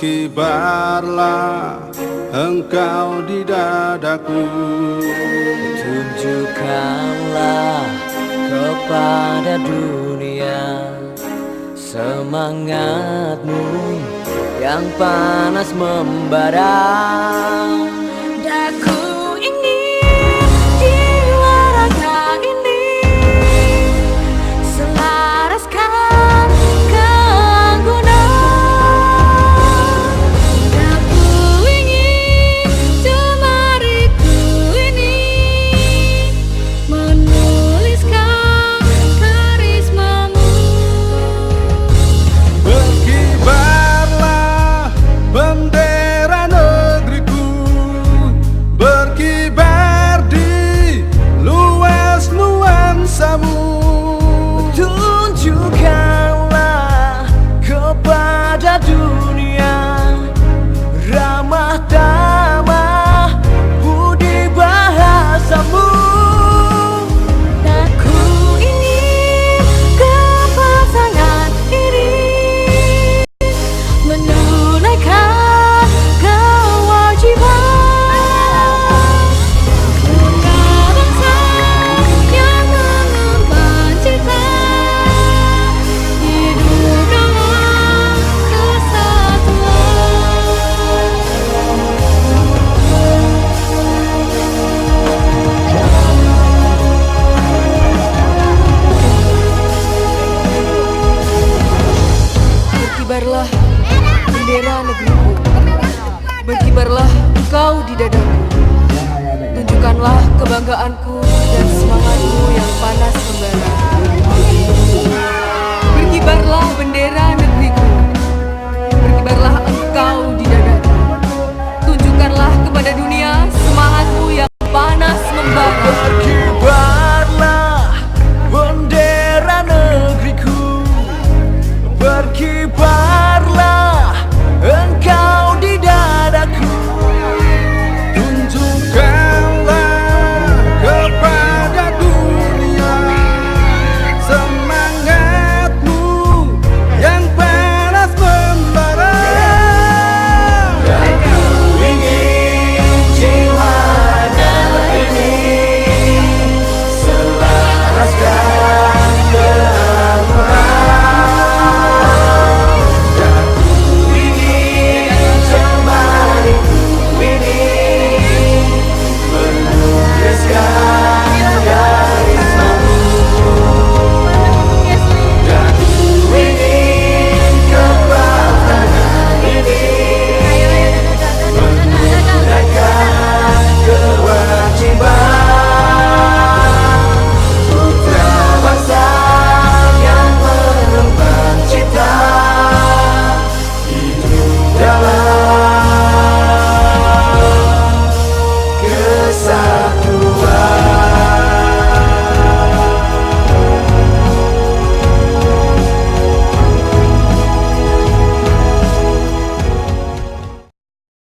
Berkibarlah engkau di dadaku, tunjukkanlah kepada dunia semangatmu yang panas membara. Aku ingin jiwa raga ini selaraskan keanggunan. Aku ingin jemariku ini menuliskan karismamu. berkibarlah bendera negeriku, berkibar di luas nuansamu. Tunjukkanlah kepada dunia ramah tamah budi bahasamu. Aku ingin kepasangan ini menunaikan kewajiban. Punya bangsa yang mengemban cita, hidup dalam kesatuan. Berkibarlah bendera negeriku, berkibarlah engkau di dadaku. Tunjukkanlah kebanggaanku dan semangatmu yang panas membara. Berkibarlah bendera negeriku, berkibarlah engkau